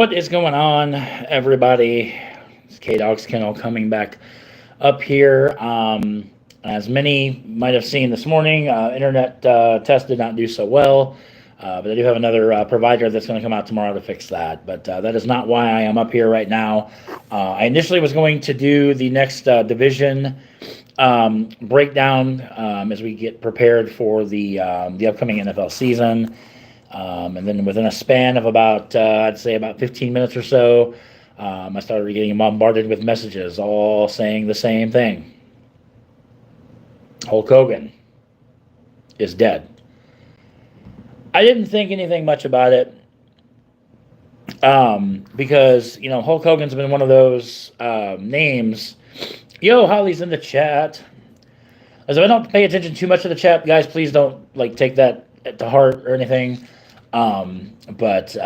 What is going on, everybody? It's K Dog's Kennel coming back up here. As many might have seen this morning, internet test did not do so well, but I do have another provider that's going to come out tomorrow to fix that. But that is not why I am up here right now. I initially was going to do the next division breakdown as we get prepared for the upcoming NFL season. And then within a span of about, I'd say about 15 minutes or so, I started getting bombarded with messages all saying the same thing. Hulk Hogan is dead. I didn't think anything much about it because, Hulk Hogan's been one of those names. Yo, Holly's in the chat. As if I don't pay attention too much to the chat, guys, please don't take that to heart or anything. But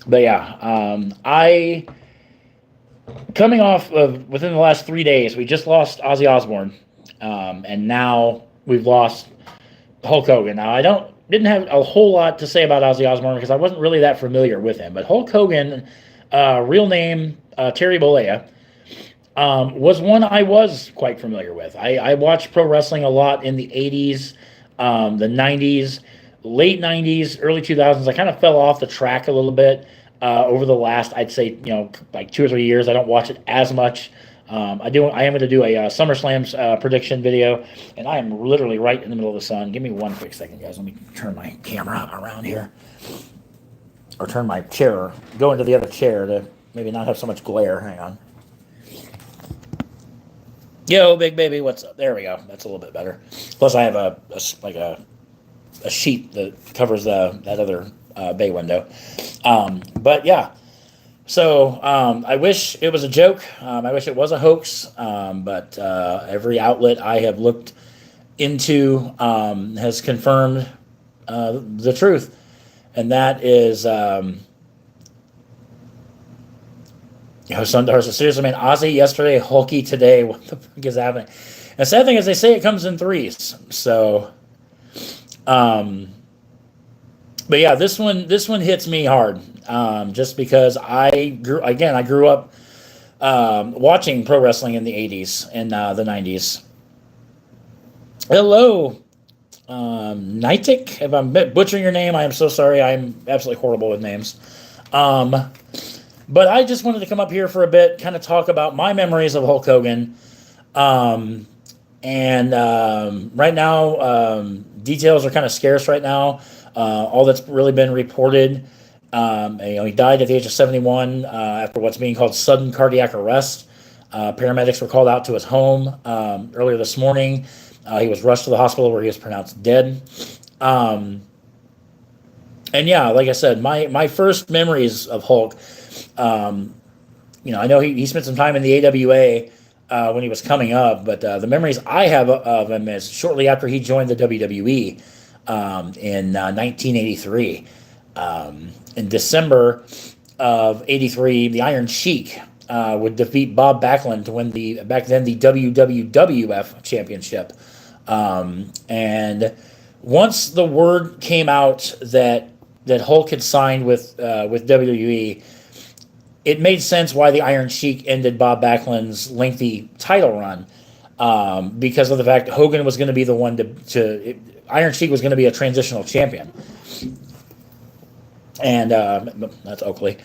yeah, I coming off of within the last 3 days, we just lost Ozzy Osbourne, and now we've lost Hulk Hogan. Now didn't have a whole lot to say about Ozzy Osbourne because I wasn't really that familiar with him. But Hulk Hogan, real name Terry Bollea, was one I was quite familiar with. I watched pro wrestling a lot in the 80s, the 90s. Late 90s, early 2000s, I kind of fell off the track a little bit over the last, I'd say, like 2 or 3 years. I don't watch it as much. I am going to do a SummerSlam's prediction video, and I am literally right in the middle of the sun. Give me one quick second, guys. Let me turn my camera around here. Or turn my chair, go into the other chair to maybe not have so much glare. Hang on. Yo, big baby, what's up? There we go. That's a little bit better. Plus, I have a sheet that covers that other bay window. But yeah, so I wish it was a joke. I wish it was a hoax. But every outlet I have looked into has confirmed the truth. And that is, seriously, man, Ozzy yesterday, Hulky today. What the fuck is happening? And the sad thing is they say it comes in threes. So... but yeah, this one hits me hard, just because I grew up watching pro wrestling in the 80s and the 90s. Hello, Nitik. If I'm butchering your name, I am so sorry. I'm absolutely horrible with names. But I just wanted to come up here for a bit, kind of talk about my memories of Hulk Hogan. And right now, details are kind of scarce right now. All that's really been reported, he died at the age of 71 after what's being called sudden cardiac arrest. Paramedics were called out to his home earlier this morning. He was rushed to the hospital where he was pronounced dead. And yeah, like I said, my first memories of Hulk, I know he spent some time in the AWA when he was coming up, but the memories I have of him is shortly after he joined the WWE in 1983. In December of 83, the Iron Sheik would defeat Bob Backlund to win the WWF Championship. And once the word came out that Hulk had signed with WWE, it made sense why the Iron Sheik ended Bob Backlund's lengthy title run, because of the fact that Hogan was going to be the one to Iron Sheik was going to be a transitional champion. And that's Oakley.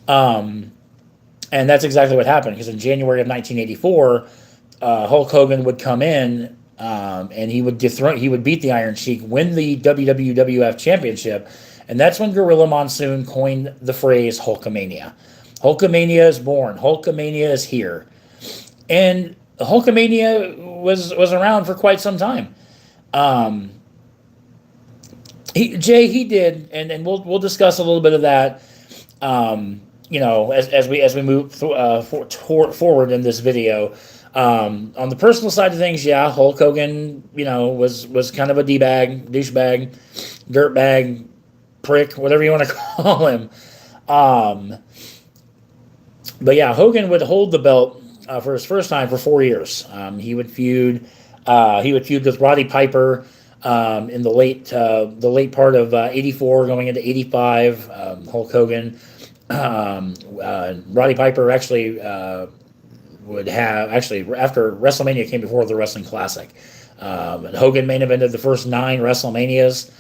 And that's exactly what happened, because in January of 1984, Hulk Hogan would come in and he would beat the Iron Sheik, win the WWF Championship, and that's when Gorilla Monsoon coined the phrase Hulkamania. Hulkamania is born. Hulkamania is here. And Hulkamania was around for quite some time. He did, and we'll discuss a little bit of that, as we move forward in this video. On the personal side of things, yeah, Hulk Hogan, was kind of a D-bag, douchebag, dirtbag, prick, whatever you want to call him. But yeah, Hogan would hold the belt for his first time for 4 years. He would feud with Roddy Piper in the late part of 84 going into 85. Hulk Hogan Roddy Piper actually would have after WrestleMania came before the Wrestling Classic. Hogan main evented the first 9 WrestleManias.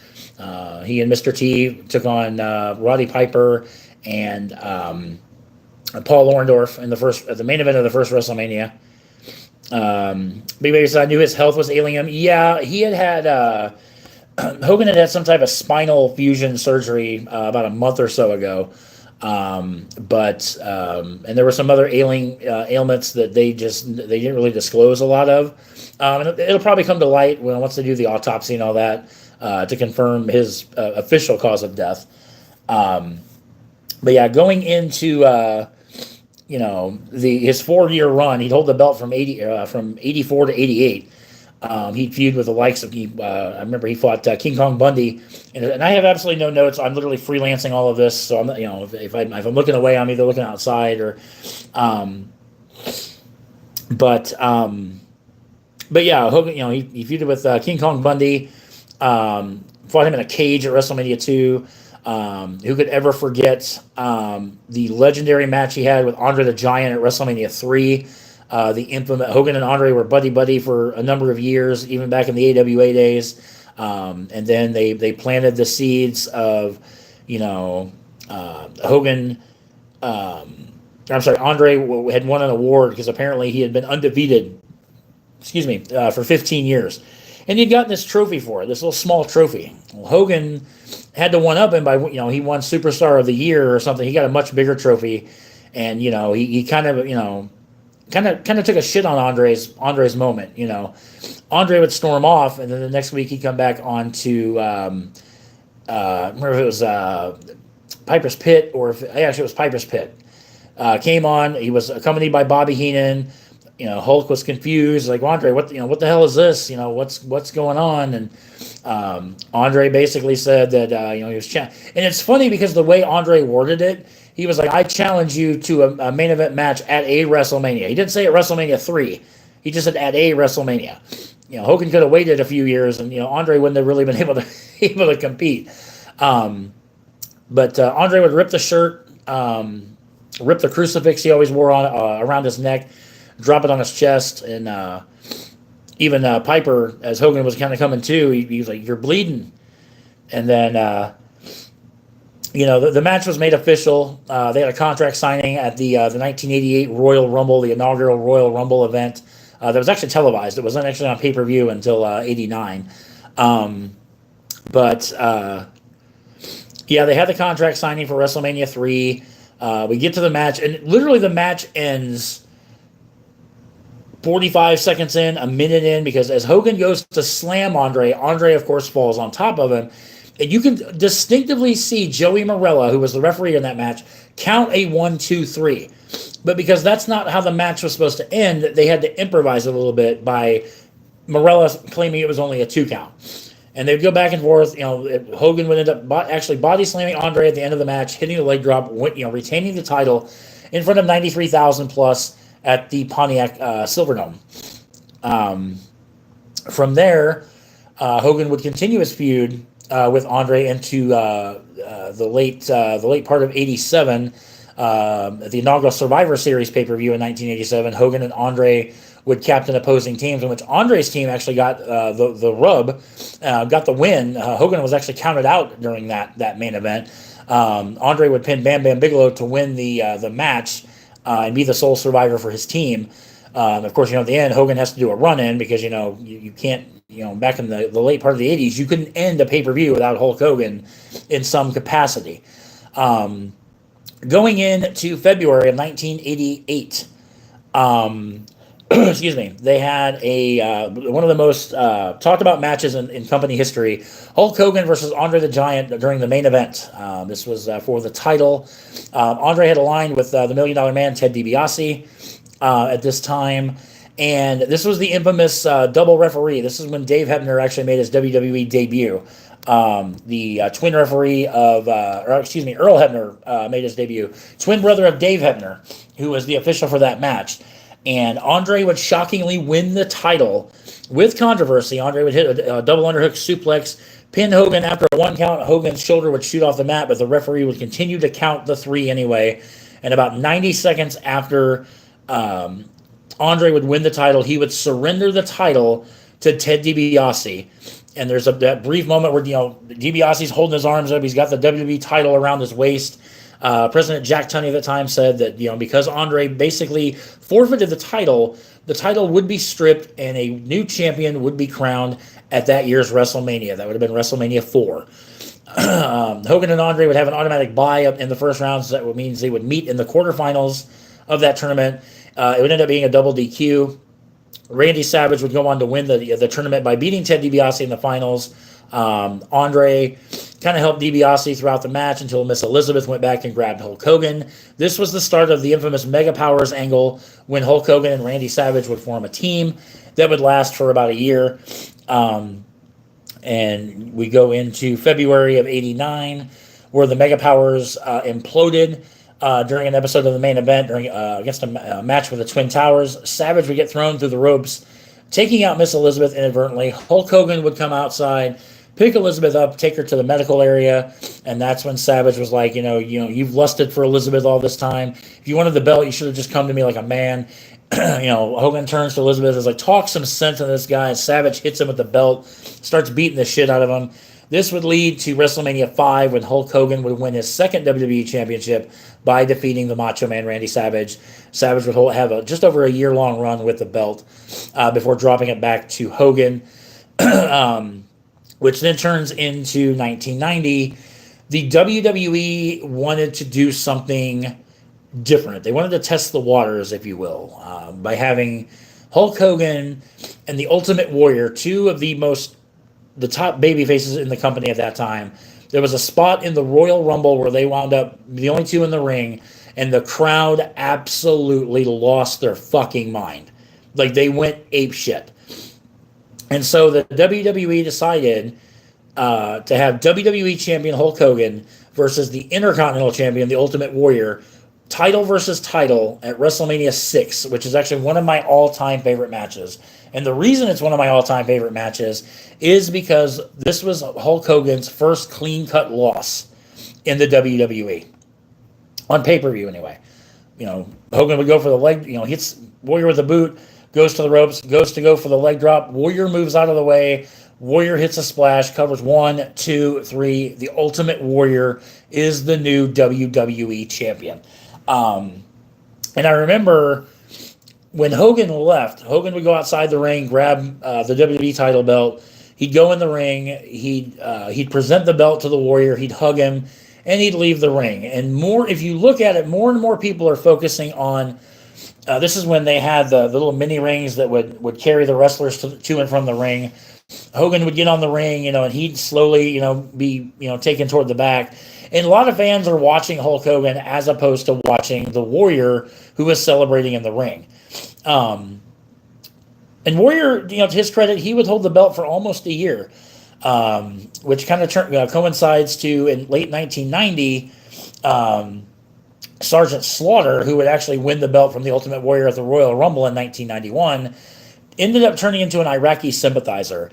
He and Mr. T took on Roddy Piper and Paul Orndorff in the main event of the first WrestleMania. Big Baby said I knew his health was ailing him. Yeah, he had Hogan had some type of spinal fusion surgery about a month or so ago. And there were some other ailments that they didn't really disclose a lot of. And it'll probably come to light once they do the autopsy and all that to confirm his official cause of death. But yeah, going into his 4-year run, he'd hold the belt from 84 to 88. He'd feud with the likes of I remember he fought King Kong Bundy, and I have absolutely no notes. I'm literally freelancing all of this, so I'm if I'm looking away, I'm either looking outside or, but yeah, Hogan, he feuded with King Kong Bundy, fought him in a cage at WrestleMania 2. Who could ever forget the legendary match he had with Andre the Giant at WrestleMania 3? The infamous Hogan and Andre were buddy for a number of years, even back in the AWA days. And then they planted the seeds of, Hogan. Andre had won an award because apparently he had been undefeated. For 15 years, and he'd gotten this trophy for it, this little small trophy. Well, Hogan had to one up him by he won Superstar of the Year or something. He got a much bigger trophy, and he kind of took a shit on Andre's moment. Andre would storm off, and then the next week he'd come back on to remember if it was Piper's Pit or if actually it was Piper's Pit. Came on. He was accompanied by Bobby Heenan. Hulk was confused, like, Andre, what the hell is this? What's going on? And Andre basically said that he was and it's funny because the way Andre worded it, he was like, I challenge you to a main event match at a WrestleMania. He didn't say at WrestleMania 3. He just said at a WrestleMania. Hogan could have waited a few years, and Andre wouldn't have really been able to compete. But Andre would rip the shirt, rip the crucifix he always wore on around his neck, drop it on his chest, and even Piper, as Hogan was kind of coming to, he was like, "You're bleeding," and then the match was made official. They had a contract signing at the 1988 Royal Rumble, the inaugural Royal Rumble event that was actually televised. It wasn't actually on pay-per-view until '89, but they had the contract signing for WrestleMania 3. We get to the match, and literally the match ends 45 seconds in, a minute in, because as Hogan goes to slam Andre, of course, falls on top of him. And you can distinctly see Joey Marella, who was the referee in that match, count a 1, 2, 3. But because that's not how the match was supposed to end, they had to improvise a little bit by Marella claiming it was only a 2 count. And they'd go back and forth. Hogan would end up actually body slamming Andre at the end of the match, hitting the leg drop, retaining the title in front of 93,000 plus at the Pontiac Silverdome. From there, Hogan would continue his feud with Andre into the late part of '87. At the inaugural Survivor Series pay-per-view in 1987, Hogan and Andre would captain opposing teams, in which Andre's team actually got the rub, got the win. Hogan was actually counted out during that main event. Andre would pin Bam Bam Bigelow to win the match and be the sole survivor for his team. Of course, at the end, Hogan has to do a run-in because, you can't, back in the late part of the 80s, you couldn't end a pay-per-view without Hulk Hogan in some capacity. Going into February of 1988, they had one of the most talked about matches in company history. Hulk Hogan versus Andre the Giant during the main event. This was for the title. Andre had aligned with the $1 Million Man, Ted DiBiase, at this time. And this was the infamous double referee. This is when Dave Hebner actually made his WWE debut. The twin referee of, Earl Hebner made his debut. Twin brother of Dave Hebner, who was the official for that match. And Andre would shockingly win the title with controversy. Andre would hit a double underhook suplex, pinned Hogan after a 1 count. Hogan's shoulder would shoot off the mat, but the referee would continue to count the 3 anyway. And about 90 seconds after Andre would win the title, he would surrender the title to Ted DiBiase. And there's that brief moment where, DiBiase's holding his arms up. He's got the WWE title around his waist. President Jack Tunney at the time said that, because Andre basically forfeited the title would be stripped and a new champion would be crowned at that year's WrestleMania. That would have been WrestleMania 4. Hogan and Andre would have an automatic bye in the first round, so that means they would meet in the quarterfinals of that tournament. It would end up being a double DQ. Randy Savage would go on to win the tournament by beating Ted DiBiase in the finals. Andre kind of helped DiBiase throughout the match until Miss Elizabeth went back and grabbed Hulk Hogan. This was the start of the infamous Mega Powers angle, when Hulk Hogan and Randy Savage would form a team that would last for about a year. And we go into February of '89, where the Mega Powers imploded during an episode of the main event against a match with the Twin Towers. Savage would get thrown through the ropes, taking out Miss Elizabeth inadvertently. Hulk Hogan would come outside, pick Elizabeth up, take her to the medical area, and that's when Savage was like, you've lusted for Elizabeth all this time. If you wanted the belt, you should have just come to me like a man. Hogan turns to Elizabeth, is like, talk some sense into this guy. Savage hits him with the belt, starts beating the shit out of him. This would lead to WrestleMania 5, when Hulk Hogan would win his second WWE Championship by defeating the Macho Man Randy Savage. Savage would have just over a year-long run with the belt before dropping it back to Hogan, which then turns into 1990. The WWE wanted to do something different. They wanted to test the waters, if you will, by having Hulk Hogan and the Ultimate Warrior, two of the top baby faces in the company at that time. There was a spot in the Royal Rumble where they wound up the only two in the ring, and the crowd absolutely lost their fucking mind. Like, they went apeshit. And so the WWE decided to have WWE Champion Hulk Hogan versus the Intercontinental Champion, the Ultimate Warrior, title versus title at WrestleMania 6, which is actually one of my all-time favorite matches. And the reason it's one of my all-time favorite matches is because this was Hulk Hogan's first clean-cut loss in the WWE. On pay-per-view, anyway. Hogan would go for the leg, hits Warrior with a boot, goes to the ropes, goes to go for the leg drop. Warrior moves out of the way. Warrior hits a splash, covers 1, 2, 3. The Ultimate Warrior is the new WWE champion. And I remember when Hogan left, Hogan would go outside the ring, grab the WWE title belt. He'd go in the ring. He'd present the belt to the Warrior. He'd hug him, and he'd leave the ring. And if you look at it, more and more people are focusing on. This is when they had the little mini rings that would carry the wrestlers to and from the ring. Hogan would get on the ring, and he'd slowly, be, taken toward the back. And a lot of fans are watching Hulk Hogan as opposed to watching the Warrior, who was celebrating in the ring. And Warrior, to his credit, he would hold the belt for almost a year, which kind of coincides to, in late 1990, Sergeant Slaughter, who would actually win the belt from the Ultimate Warrior at the Royal Rumble in 1991, ended up turning into an Iraqi sympathizer,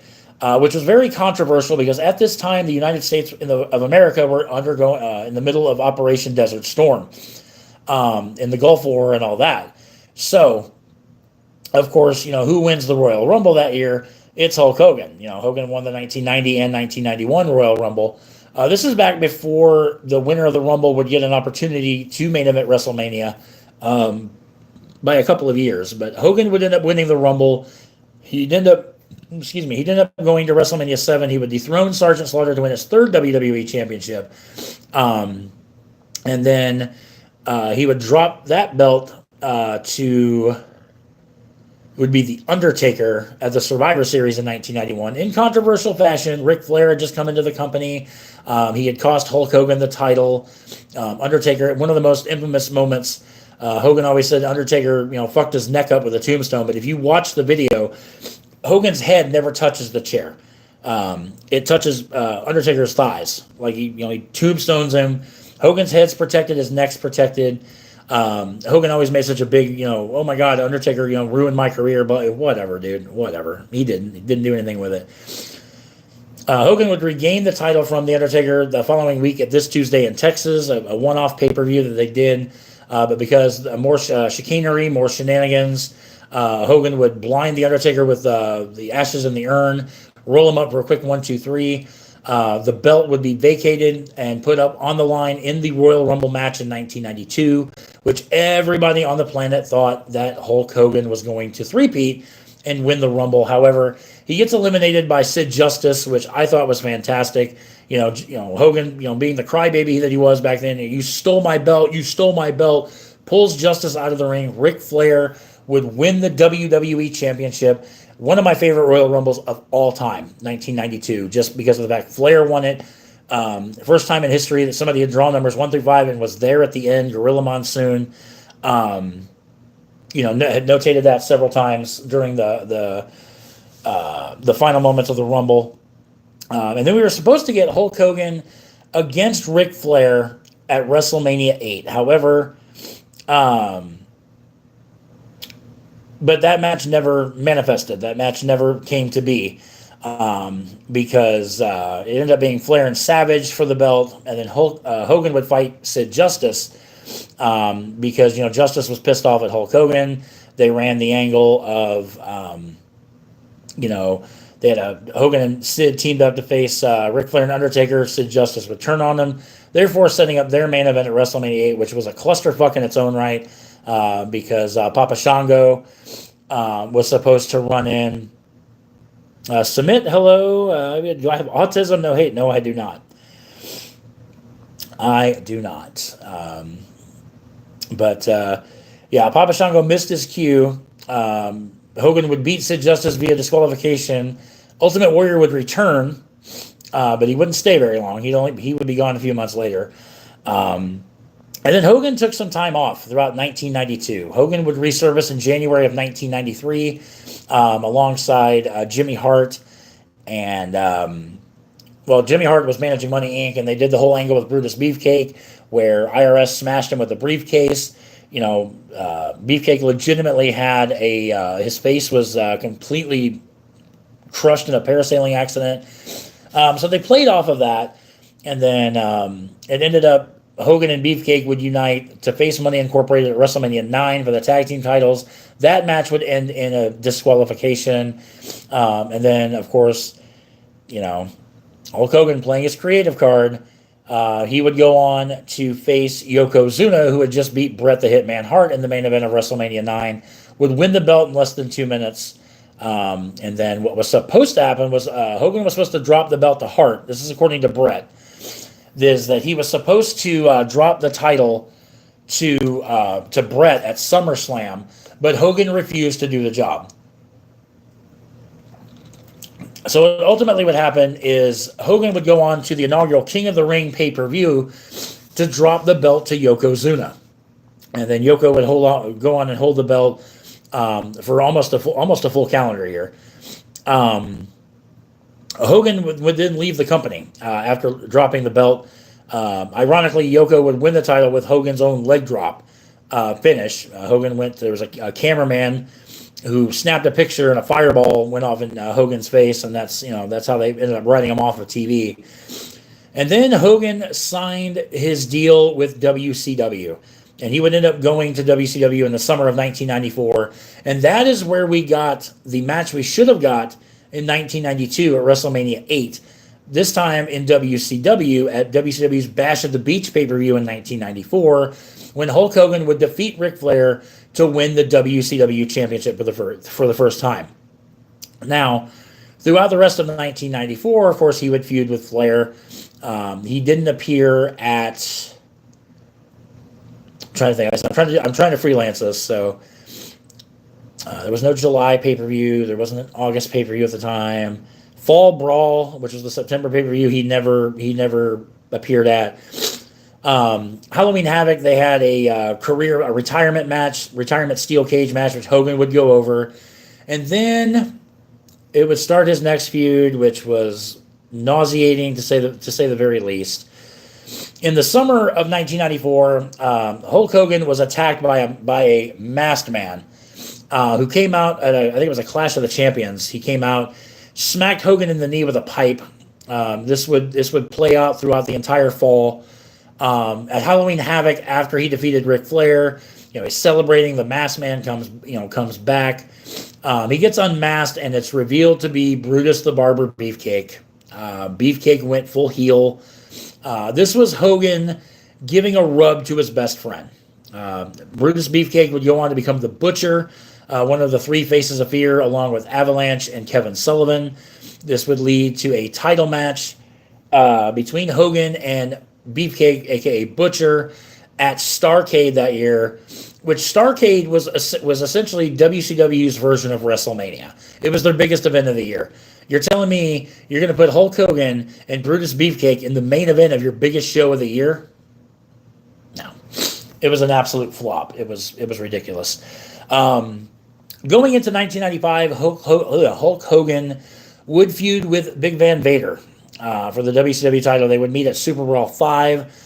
which was very controversial because at this time the United States of America were undergoing in the middle of Operation Desert Storm, in the Gulf War and all that. So, of course, who wins the Royal Rumble that year? It's Hulk Hogan. Hogan won the 1990 and 1991 Royal Rumble. This is back before the winner of the Rumble would get an opportunity to main event WrestleMania by a couple of years. But Hogan would end up winning the Rumble. He'd end up going to WrestleMania 7. He would dethrone Sergeant Slaughter to win his third WWE Championship. And then he would drop that belt to would be The Undertaker at the Survivor Series in 1991. In controversial fashion, Ric Flair had just come into the company. He had cost Hulk Hogan the title. Undertaker, one of the most infamous moments, Hogan always said Undertaker, fucked his neck up with a tombstone. But if you watch the video, Hogan's head never touches the chair. It touches Undertaker's thighs. Like he tombstones him. Hogan's head's protected, his neck's protected. Hogan always made such a big, oh my God, Undertaker, ruined my career, but whatever, dude, whatever. He didn't do anything with it. Hogan would regain the title from The Undertaker the following week at This Tuesday in Texas, a one-off pay-per-view that they did. But because more chicanery, more shenanigans, Hogan would blind The Undertaker with the ashes in the urn, roll him up for a quick 1-2-3. The belt would be vacated and put up on the line in the Royal Rumble match in 1992, which everybody on the planet thought that Hulk Hogan was going to three-peat and win the Rumble. However, he gets eliminated by Sid Justice, which I thought was fantastic. Hogan, being the crybaby that he was back then, you stole my belt, pulls Justice out of the ring. Ric Flair would win the WWE Championship. One of my favorite Royal Rumbles of all time, 1992, just because of the fact Flair won it. First time in history that somebody had drawn numbers 1 through 5 and was there at the end. Gorilla Monsoon. Had notated that several times during the final moments of the Rumble. And then we were supposed to get Hulk Hogan against Ric Flair at WrestleMania 8. However, but that match never manifested. That match never came to be because it ended up being Flair and Savage for the belt, and then Hogan would fight Sid Justice because Justice was pissed off at Hulk Hogan. They ran the angle of they had Hogan and Sid teamed up to face Ric Flair and Undertaker. Sid Justice would turn on them, therefore setting up their main event at WrestleMania 8, which was a clusterfuck in its own right. Because Papa Shango was supposed to run in. Submit, hello. Do I have autism? No, hate. No, I do not. I do not. Papa Shango missed his cue. Hogan would beat Sid Justice via disqualification. Ultimate Warrior would return, but he wouldn't stay very long. He would be gone a few months later. And then Hogan took some time off throughout 1992. Hogan would resurface in January of 1993 alongside Jimmy Hart. And, Jimmy Hart was managing Money Inc., and they did the whole angle with Brutus Beefcake, where IRS smashed him with a briefcase. Beefcake legitimately had his face was completely crushed in a parasailing accident. So they played off of that. And then it ended up Hogan and Beefcake would unite to face Money Incorporated at WrestleMania 9 for the tag team titles. That match would end in a disqualification. And then, of course, Hulk Hogan playing his creative card. He would go on to face Yokozuna, who had just beat Bret the Hitman Hart in the main event of WrestleMania 9, would win the belt in less than 2 minutes. And then what was supposed to happen was Hogan was supposed to drop the belt to Hart. This is according to Bret. Is that he was supposed to drop the title to Bret at SummerSlam, but Hogan refused to do the job. So what ultimately would happen is Hogan would go on to the inaugural King of the Ring pay-per-view to drop the belt to Yokozuna, and then Yoko would go on and hold the belt for almost a full calendar year. Hogan would then leave the company after dropping the belt. Ironically, Yoko would win the title with Hogan's own leg drop finish. There was a cameraman who snapped a picture and a fireball went off in Hogan's face, and that's how they ended up writing him off of TV. And then Hogan signed his deal with WCW, and he would end up going to WCW in the summer of 1994, and that is where we got the match we should have got in 1992 at WrestleMania 8. This time in WCW at WCW's Bash at the Beach pay-per-view in 1994, when Hulk Hogan would defeat Ric Flair to win the WCW Championship for the first time. Now, throughout the rest of 1994, of course, he would feud with Flair. He didn't appear at. I'm trying to think. I'm trying to freelance this. So there was no July pay-per-view. There wasn't an August pay-per-view at the time. Fall Brawl, which was the September pay-per-view, he never appeared at. Halloween Havoc, they had a retirement steel cage match, which Hogan would go over, and then it would start his next feud, which was nauseating to say the very least. In the summer of 1994, Hulk Hogan was attacked by a masked man who came out at I think it was a Clash of the Champions. He came out, smacked Hogan in the knee with a pipe, This would play out throughout the entire fall. At Halloween Havoc, after he defeated Ric Flair, he's celebrating. The Masked Man comes back. He gets unmasked, and it's revealed to be Brutus the Barber Beefcake. Beefcake went full heel. This was Hogan giving a rub to his best friend. Brutus Beefcake would go on to become the Butcher, one of the three faces of fear, along with Avalanche and Kevin Sullivan. This would lead to a title match between Hogan and Beefcake, aka Butcher, at Starrcade that year, which Starrcade was essentially WCW's version of WrestleMania. It was their biggest event of the year. You're telling me you're going to put Hulk Hogan and Brutus Beefcake in the main event of your biggest show of the year? No. It was an absolute flop. It was ridiculous. Going into 1995, Hulk Hogan would feud with Big Van Vader for the WCW title. They would meet at Super Brawl 5.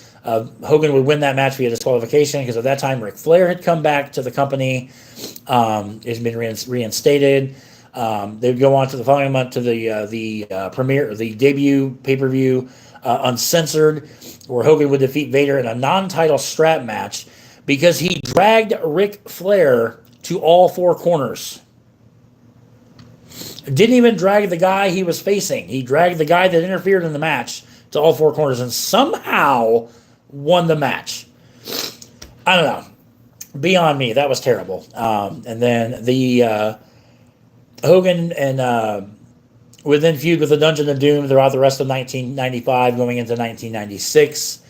Hogan would win that match via disqualification because at that time Ric Flair had come back to the company. He's been reinstated. They would go on to the following month to the premiere, the debut pay-per-view, Uncensored, where Hogan would defeat Vader in a non-title strap match because he dragged Ric Flair to all four corners. Didn't even drag the guy he was facing. He dragged the guy that interfered in the match to all four corners and somehow won the match. I don't know. Beyond me. That was terrible. And then the Hogan and would then feud with the Dungeon of Doom throughout the rest of 1995 going into 1996.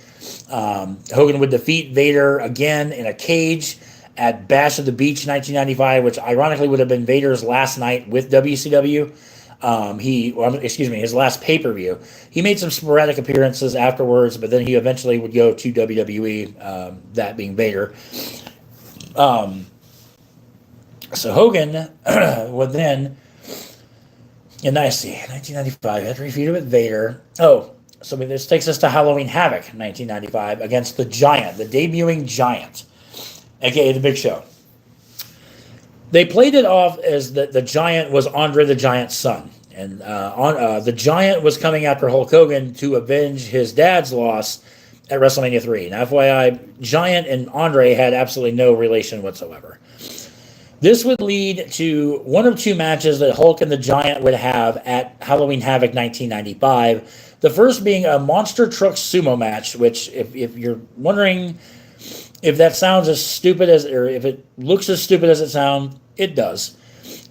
Hogan would defeat Vader again in a cage at Bash of the Beach 1995, which ironically would have been Vader's last night with WCW. His last pay-per-view. He made some sporadic appearances afterwards, but then he eventually would go to WWE, that being Vader. So Hogan would then, in 1995, after he feuded with Vader. Oh, so this takes us to Halloween Havoc 1995 against the Giant, the debuting Giant, aka the Big Show. They played it off as the Giant was Andre the Giant's son. And the Giant was coming after Hulk Hogan to avenge his dad's loss at WrestleMania 3. Now, FYI, Giant and Andre had absolutely no relation whatsoever. This would lead to one of two matches that Hulk and the Giant would have at Halloween Havoc 1995. The first being a Monster Truck Sumo match, which, if you're wondering if that sounds as stupid as, or if it looks as stupid as it sounds, it does.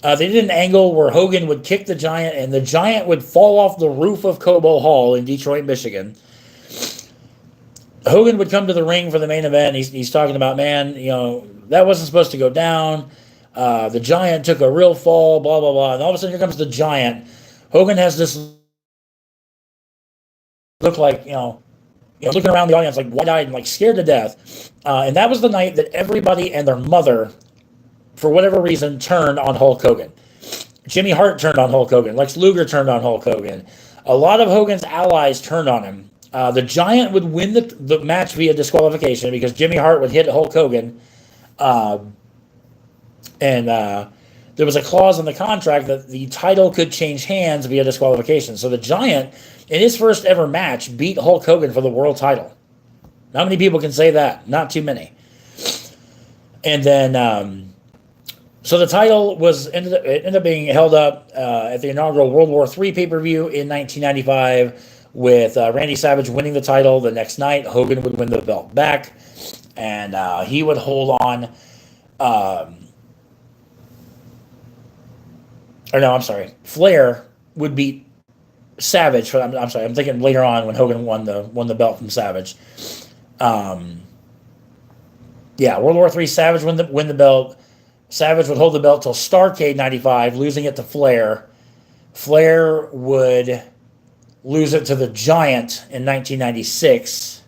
They did an angle where Hogan would kick the Giant, and the Giant would fall off the roof of Cobo Hall in Detroit, Michigan. Hogan would come to the ring for the main event. He's talking about, man, that wasn't supposed to go down. The Giant took a real fall, blah, blah, blah. And all of a sudden, here comes the Giant. Hogan has this look like, looking around the audience like wide-eyed and like scared to death. And that was the night that everybody and their mother, for whatever reason, turned on Hulk Hogan. Jimmy Hart turned on Hulk Hogan. Lex Luger turned on Hulk Hogan. A lot of Hogan's allies turned on him. The Giant would win the match via disqualification because Jimmy Hart would hit Hulk Hogan. And there was a clause in the contract that the title could change hands via disqualification. So the Giant, in his first ever match, beat Hulk Hogan for the world title. How many people can say that? Not too many. And then, so the title ended up being held up at the inaugural World War III pay-per-view in 1995 with Randy Savage winning the title the next night. Hogan would win the belt back, and he would hold on. Flair would beat Savage. I'm thinking later on when Hogan won the belt from Savage. World War III, Savage win the belt. Savage would hold the belt till Starrcade 95, losing it to Flair. Flair would lose it to the Giant in 1996.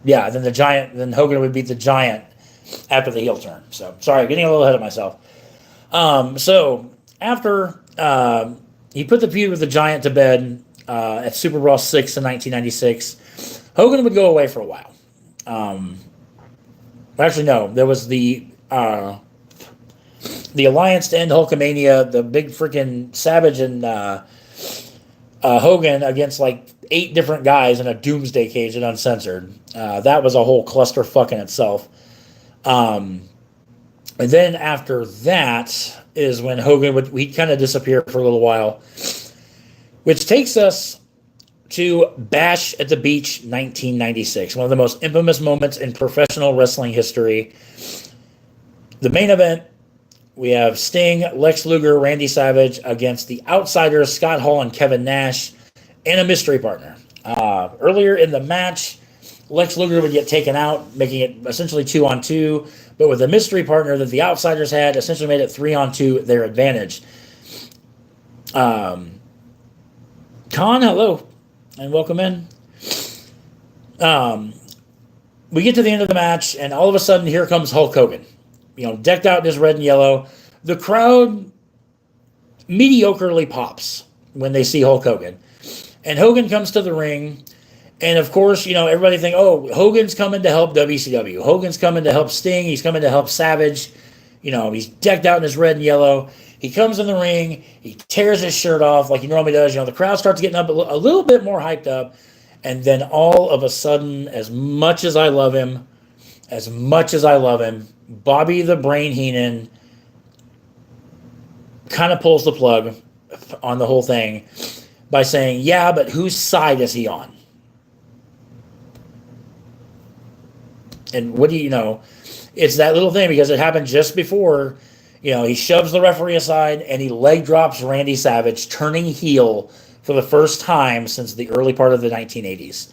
Yeah, then Hogan would beat the Giant after the heel turn. So, sorry, getting a little ahead of myself. So, after he put the feud with the Giant to bed at Super Brawl 6 in 1996, Hogan would go away for a while. Actually, no. There was the Alliance to End Hulkamania, the big freaking Savage and Hogan against like 8 different guys in a doomsday cage and uncensored. That was a whole clusterfuck in itself. And then after that is when Hogan he'd kind of disappear for a little while, which takes us to Bash at the Beach 1996, one of the most infamous moments in professional wrestling history. The main event, we have Sting, Lex Luger, Randy Savage against the Outsiders, Scott Hall and Kevin Nash, and a mystery partner. Earlier in the match, Lex Luger would get taken out, making it essentially 2-on-2, but with the mystery partner that the Outsiders had, essentially made it 3-on-2, their advantage. Khan, hello, and welcome in. We get to the end of the match, and all of a sudden, here comes Hulk Hogan. Decked out in his red and yellow. The crowd mediocrely pops when they see Hulk Hogan. And Hogan comes to the ring, and of course, everybody think, oh, Hogan's coming to help WCW. Hogan's coming to help Sting. He's coming to help Savage. He's decked out in his red and yellow. He comes in the ring. He tears his shirt off like he normally does. The crowd starts getting up a little bit more hyped up. And then all of a sudden, as much as I love him, Bobby the Brain Heenan kind of pulls the plug on the whole thing by saying, yeah, but whose side is he on? And what do you know? It's that little thing because it happened just before. He shoves the referee aside and he leg drops Randy Savage, turning heel for the first time since the early part of the 1980s.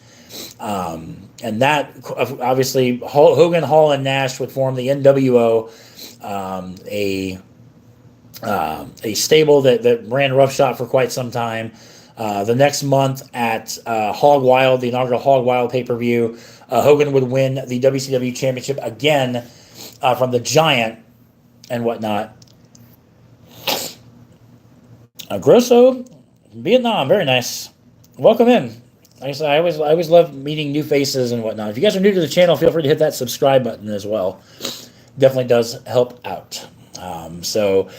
And that, obviously, Hogan, Hall, and Nash would form the NWO, a stable that ran roughshod for quite some time. The next month at Hog Wild, the inaugural Hog Wild pay-per-view, Hogan would win the WCW Championship again from the Giant and whatnot. Grosso, Vietnam, very nice. Welcome in. Like I said, I always love meeting new faces and whatnot. If you guys are new to the channel, feel free to hit that subscribe button as well. Definitely does help out. So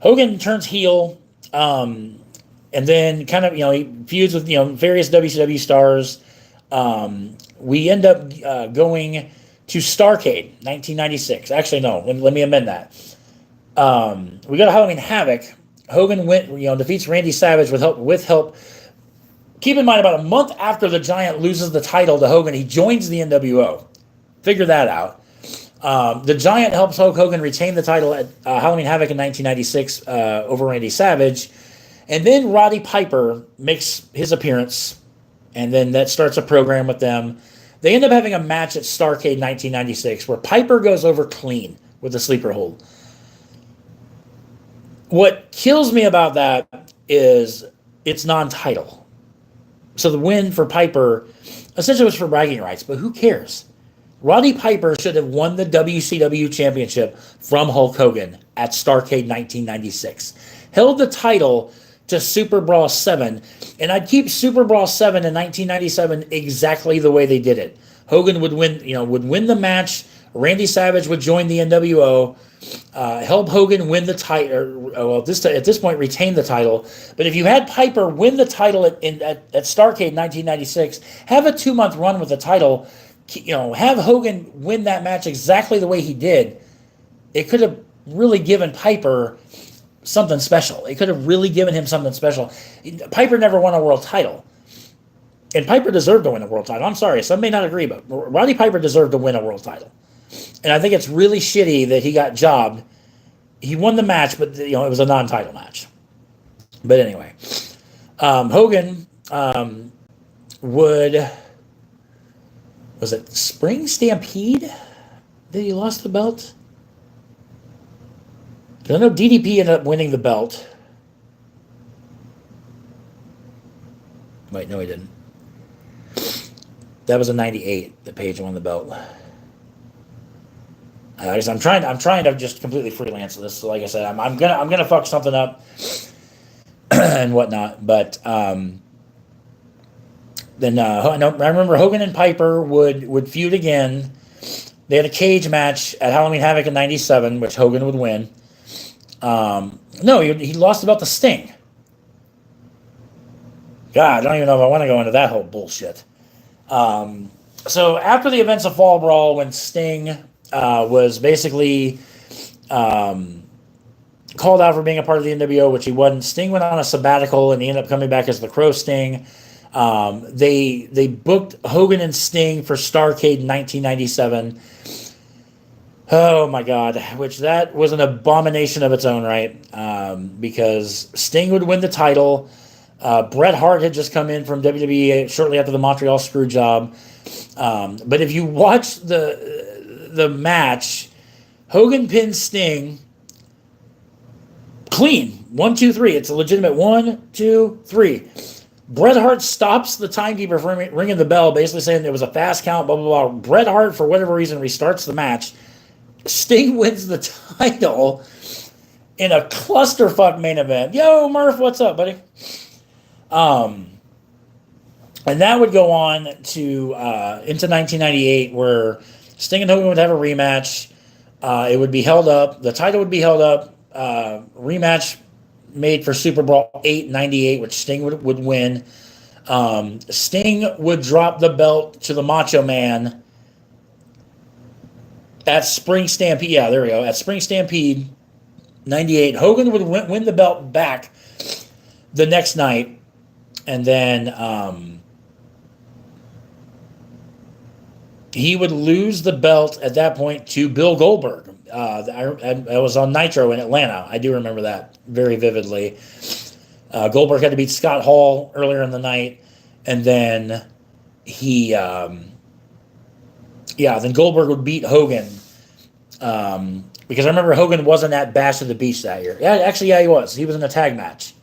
Hogan turns heel, and then kind of he feuds with various WCW stars. We end up going to Starrcade 1996. Actually, no. Let me amend that. We go to Halloween Havoc. Hogan defeats Randy Savage with help. Keep in mind, about a month after the Giant loses the title to Hogan, he joins the NWO. Figure that out. The Giant helps Hulk Hogan retain the title at Halloween Havoc in 1996 over Randy Savage. And then Roddy Piper makes his appearance, and then that starts a program with them. They end up having a match at Starrcade 1996 where Piper goes over clean with the sleeper hold. What kills me about that is it's non-title. So the win for Piper essentially was for bragging rights, but who cares? Roddy Piper should have won the WCW Championship from Hulk Hogan at Starrcade 1996. Held the title to Super Brawl 7, and I'd keep Super Brawl 7 in 1997 exactly the way they did it. Hogan would win the match. Randy Savage would join the NWO, help Hogan win the title, at this point retain the title. But if you had Piper win the title at Starrcade 1996, have a 2-month run with the title, have Hogan win that match exactly the way he did, it could have really given Piper something special. It could have really given him something special. Piper never won a world title. And Piper deserved to win a world title. I'm sorry, some may not agree, but Roddy Piper deserved to win a world title. And I think it's really shitty that he got jobbed. He won the match, but it was a non-title match. But anyway, Hogan was it Spring Stampede that he lost the belt? Because I know DDP ended up winning the belt. Wait, no, he didn't. That was a 98 that Page won the belt. I'm trying to just completely freelance this. So like I said, I'm gonna fuck something up and whatnot. But then I remember Hogan and Piper would feud again. They had a cage match at Halloween Havoc in '97, which Hogan would win. No, he lost the belt to Sting. God, I don't even know if I want to go into that whole bullshit. So after the events of Fall Brawl, when Sting was basically called out for being a part of the NWO, which he wasn't, Sting went on a sabbatical and he ended up coming back as the Crow Sting. They booked Hogan and Sting for Starrcade in 1997. Oh my God, which that was an abomination of its own right, because Sting would win the title. Bret Hart had just come in from WWE shortly after the Montreal Screwjob. But if you watch the match, Hogan pins Sting clean. 1, 2, 3. It's a legitimate 1, 2, 3. Bret Hart stops the timekeeper from ringing the bell, basically saying it was a fast count, blah, blah, blah. Bret Hart, for whatever reason, restarts the match. Sting wins the title in a clusterfuck main event. Yo, Murph, what's up, buddy? And that would go on to into 1998, where Sting and Hogan would have a rematch. It would be held up. The title would be held up. Rematch made for Super Brawl 8 98, which Sting would win. Sting would drop the belt to the Macho Man at Spring Stampede. Yeah, there we go. At Spring Stampede 98. Hogan would win the belt back the next night. And then he would lose the belt at that point to Bill Goldberg. I was on Nitro in Atlanta. I do remember that very vividly. Goldberg had to beat Scott Hall earlier in the night. And then then Goldberg would beat Hogan. Because I remember Hogan wasn't at Bash of the Beach that year. Yeah, actually, he was. He was in a tag match.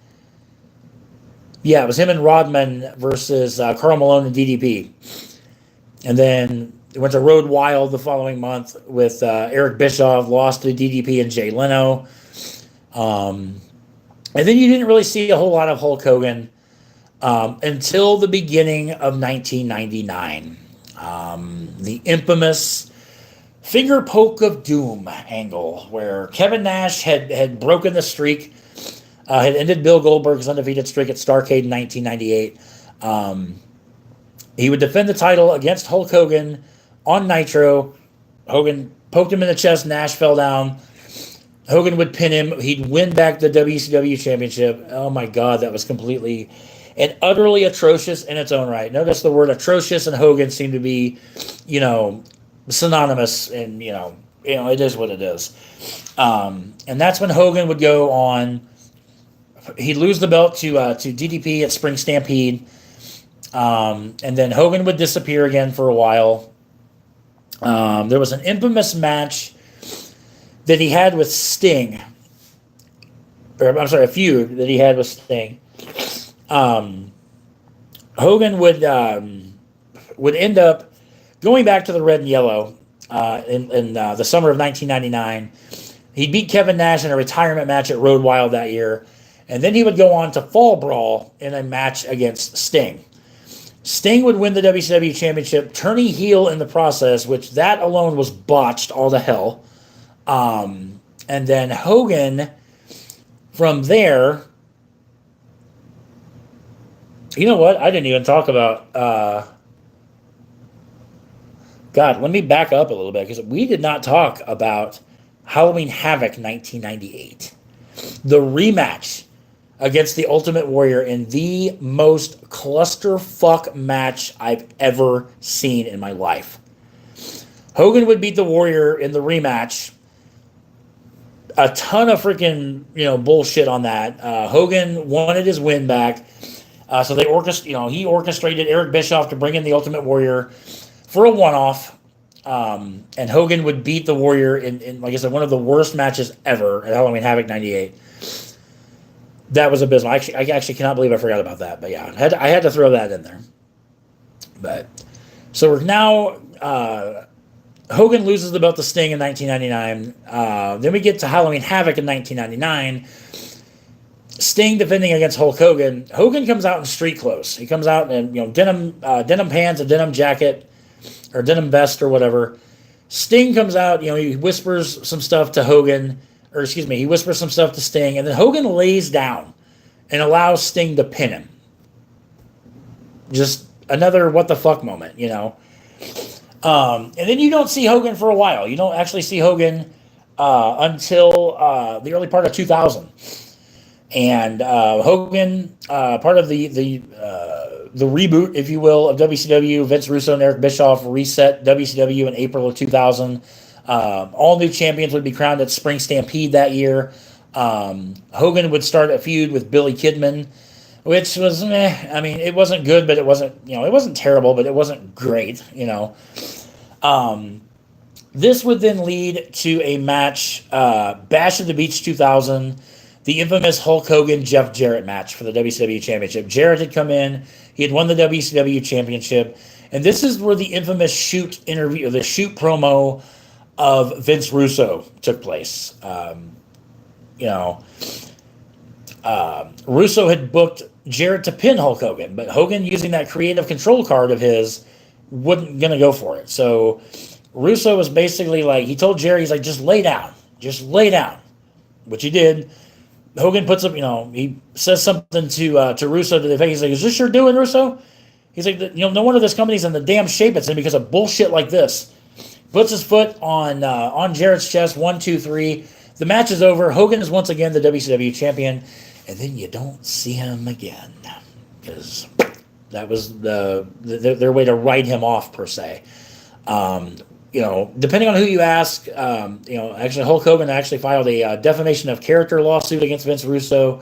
Yeah, it was him and Rodman versus Karl Malone and DDP. And then it went to Road Wild the following month with Eric Bischoff, lost to DDP and Jay Leno. And then you didn't really see a whole lot of Hulk Hogan until the beginning of 1999. The infamous finger poke of doom angle, where Kevin Nash had broken the streak, had ended Bill Goldberg's undefeated streak at Starrcade in 1998. He would defend the title against Hulk Hogan on Nitro. Hogan poked him in the chest. Nash fell down. Hogan would pin him. He'd win back the WCW championship. Oh my God, that was completely and utterly atrocious in its own right. Notice the word atrocious and Hogan seem to be, synonymous, and it is what it is. And that's when Hogan would go on. He'd lose the belt to DDP at Spring Stampede. And then Hogan would disappear again for a while. There was an infamous match that he had with Sting. A feud that he had with Sting. Hogan would end up going back to the red and yellow in the summer of 1999. He beat Kevin Nash in a retirement match at Road Wild that year. And then he would go on to Fall Brawl in a match against Sting. Sting would win the WCW Championship, turning heel in the process, which that alone was botched all to hell. And then Hogan, from there, you know what? I didn't even talk about... God, let me back up a little bit, because we did not talk about Halloween Havoc 1998. The rematch against the Ultimate Warrior in the most clusterfuck match I've ever seen in my life. Hogan would beat the Warrior in the rematch. A ton of freaking, bullshit on that. Hogan wanted his win back. So he orchestrated Eric Bischoff to bring in the Ultimate Warrior for a one-off. And Hogan would beat the Warrior in, like I said, one of the worst matches ever at Halloween Havoc 98. That was abysmal. I actually cannot believe I forgot about that. But yeah, I had to throw that in there. But so we're now Hogan loses the belt to Sting in 1999. Then we get to Halloween Havoc in 1999. Sting defending against Hulk Hogan. Hogan comes out in street clothes. He comes out in denim pants, a denim jacket, or denim vest or whatever. Sting comes out. He whispers some stuff to Hogan. He whispers some stuff to Sting, and then Hogan lays down and allows Sting to pin him. just another what the fuck moment, you know. And then you don't see Hogan for a while. You don't actually see Hogan until the early part of 2000. And Hogan, part of the reboot, if you will, of WCW, Vince Russo and Eric Bischoff reset WCW in April of 2000. All new champions would be crowned at Spring Stampede that year. Hogan would start a feud with Billy Kidman, which was meh. I mean, it wasn't good, but it wasn't, it wasn't terrible, but it wasn't great, This would then lead to a match, Bash at the Beach 2000, the infamous Hulk Hogan Jeff Jarrett match for the WCW Championship. Jarrett had come in, he had won the WCW Championship, and this is where the infamous shoot interview, the shoot promo of Vince Russo took place. Russo had booked Jarrett to pin Hulk Hogan, but Hogan, using that creative control card of his, wasn't going to go for it. So Russo was basically like, he told Jerry, he's like, just lay down, which he did. Hogan puts up, he says something to Russo to the face. He's like, is this your doing, Russo? He's like, no wonder this company's in the damn shape it's in because of bullshit like this. Puts his foot on Jarrett's chest, 1, 2, 3. The match is over. Hogan is once again the WCW champion, and then you don't see him again because that was their way to write him off, per se. Depending on who you ask, actually Hulk Hogan actually filed a defamation of character lawsuit against Vince Russo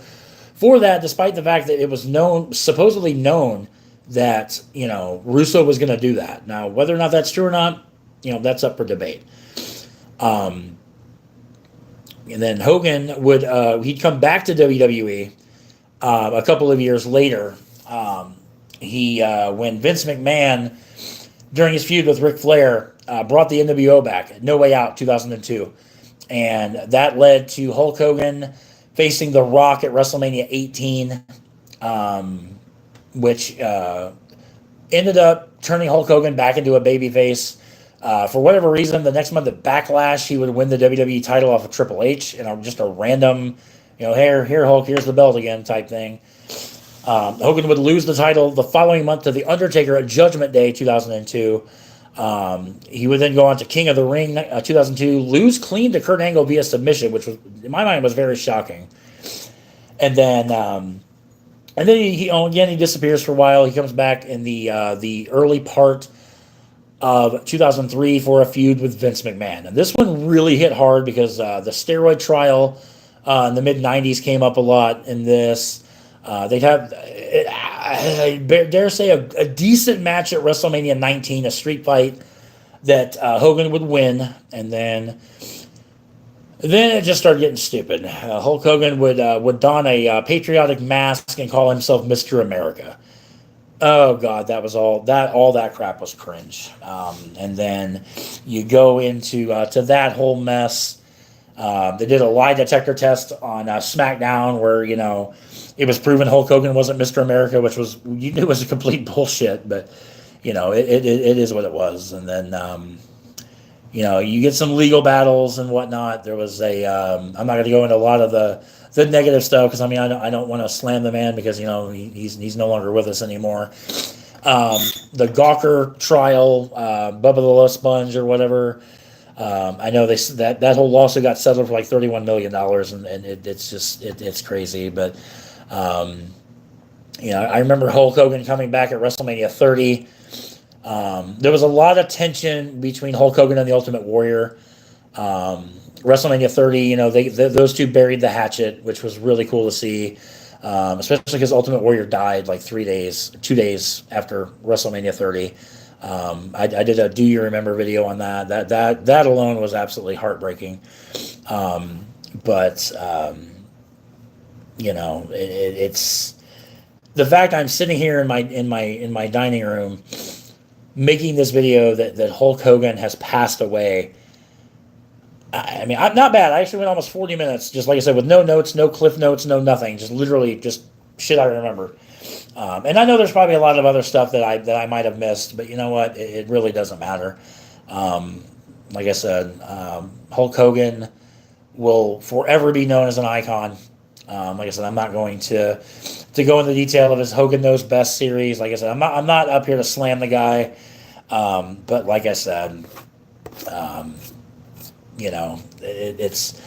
for that, despite the fact that it was supposedly known that, Russo was going to do that. Now, whether or not that's true or not, that's up for debate. And then Hogan would, he'd come back to WWE a couple of years later. When Vince McMahon, during his feud with Ric Flair, brought the NWO back, No Way Out 2002. And that led to Hulk Hogan facing The Rock at WrestleMania 18, which ended up turning Hulk Hogan back into a babyface. For whatever reason, the next month at Backlash, he would win the WWE title off of Triple H in just a random, here Hulk, here's the belt again type thing. Hogan would lose the title the following month to The Undertaker at Judgment Day 2002. He would then go on to King of the Ring 2002, lose clean to Kurt Angle via submission, which was, in my mind, was very shocking. And then he disappears for a while. He comes back in the early part of 2003 for a feud with Vince McMahon. And this one really hit hard because the steroid trial in the mid-90s came up a lot in this. They'd have, I dare say, a decent match at WrestleMania 19, a street fight that Hogan would win. And then it just started getting stupid. Hulk Hogan would don a patriotic mask and call himself Mr. America. Oh God, that was all that crap was cringe. And then you go into to that whole mess. They did a lie detector test on SmackDown where it was proven Hulk Hogan wasn't Mr. America, which was a complete bullshit. But it is what it was. And then you get some legal battles and whatnot. There was I'm not going to go into a lot of the negative stuff because I don't want to slam the man because he's no longer with us anymore. The Gawker trial, Bubba the Love Sponge or whatever. I know that whole lawsuit got settled for like $31 million, and it's crazy. But I remember Hulk Hogan coming back at WrestleMania 30. There was a lot of tension between Hulk Hogan and the Ultimate Warrior. WrestleMania 30, those two buried the hatchet, which was really cool to see, especially because Ultimate Warrior died like 2 days after WrestleMania 30. I did a Do You Remember video on that. That alone was absolutely heartbreaking. It's the fact I'm sitting here in my dining room making this video that Hulk Hogan has passed away. I'm not bad. I actually went almost 40 minutes, just like I said, with no notes, no cliff notes, no nothing. Just literally just shit I remember. And I know there's probably a lot of other stuff that I might have missed, but you know what? It really doesn't matter. Like I said, Hulk Hogan will forever be known as an icon. Like I said, I'm not going to go into detail of his Hogan Knows Best series. Like I said, I'm not up here to slam the guy. But like I said, um, it's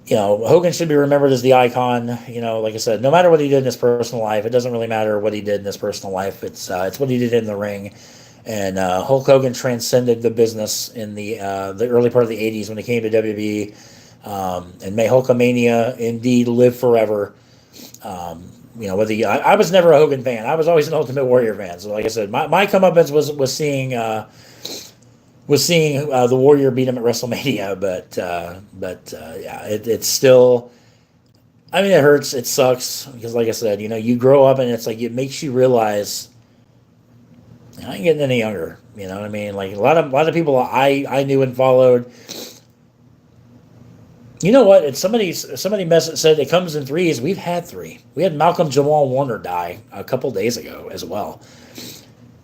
Hogan should be remembered as the icon. Like I said, no matter what he did in his personal life, it doesn't really matter what he did in his personal life. It's what he did in the ring. And Hulk Hogan transcended the business in the early part of the '80s when he came to WWE. And may Hulkamania indeed live forever. Whether I was never a Hogan fan. I was always an Ultimate Warrior fan. So, like I said, my comeuppance was seeing the Warrior beat him at WrestleMania. But yeah, it's still. I mean, it hurts. It sucks because, like I said, you grow up and it's like it makes you realize I ain't getting any younger. You know what I mean? Like a lot of people I knew and followed. You know what? It's somebody said it comes in threes. We've had three. We had Malcolm Jamal Warner die a couple days ago as well.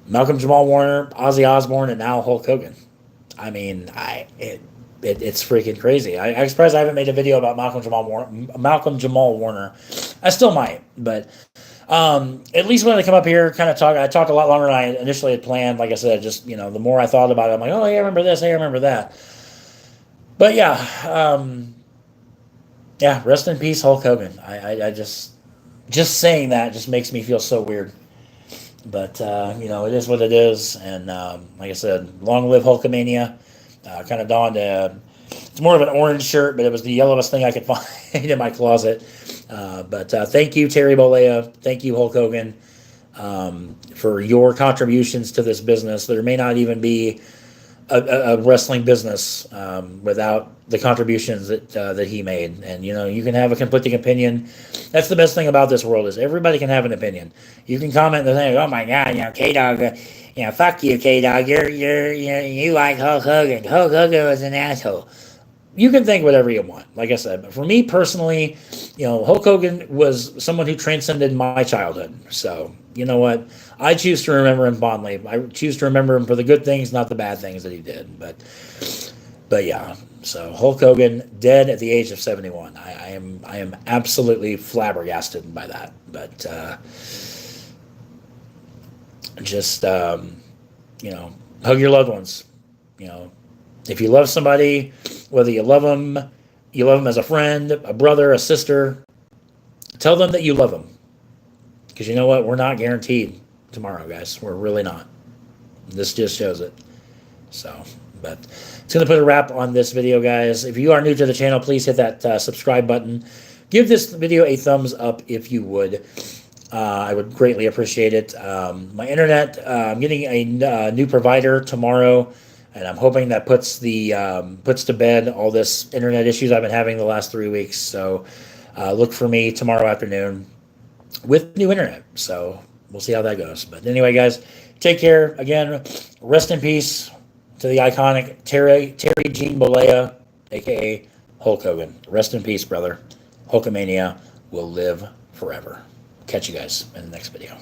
Malcolm Jamal Warner, Ozzy Osbourne, and now Hulk Hogan. I mean, it's freaking crazy. I'm surprised I haven't made a video about Malcolm Jamal Warner. I still might, but at least when I come up here, kind of talk. I talked a lot longer than I initially had planned. Like I said, just the more I thought about it, I'm like, oh, hey, I remember this. Hey, I remember that. But yeah. Yeah, rest in peace, Hulk Hogan. I just saying that just makes me feel so weird. But it is what it is, and like I said, long live Hulkamania. Kind of donned it's more of an orange shirt, but it was the yellowest thing I could find in my closet. But thank you, Terry Bollea. Thank you, Hulk Hogan, for your contributions to this business. There may not even be a wrestling business without the contributions that he made. And you can have a conflicting opinion. That's the best thing about this world is everybody can have an opinion. You can comment and say, "Oh my God, K-Dog, fuck you, K-Dog. You like Hulk Hogan. Hulk Hogan was an asshole." You can think whatever you want. Like I said, but for me personally, Hulk Hogan was someone who transcended my childhood. So you know what? I choose to remember him fondly. I choose to remember him for the good things, not the bad things that he did. But yeah. So Hulk Hogan dead at the age of 71. I am absolutely flabbergasted by that. But just hug your loved ones. If you love somebody, whether you love them as a friend, a brother, a sister, tell them that you love them. Because you know what? We're not guaranteed tomorrow, guys. We're really not. This just shows it. So, but it's going to put a wrap on this video, guys. If you are new to the channel, please hit that subscribe button. Give this video a thumbs up if you would. I would greatly appreciate it. My internet, I'm getting a new provider tomorrow. And I'm hoping that puts to bed all this internet issues I've been having the last 3 weeks. So look for me tomorrow afternoon with new internet. So we'll see how that goes. But anyway, guys, take care. Again, rest in peace to the iconic Terry Gene Bollea, a.k.a. Hulk Hogan. Rest in peace, brother. Hulkamania will live forever. Catch you guys in the next video.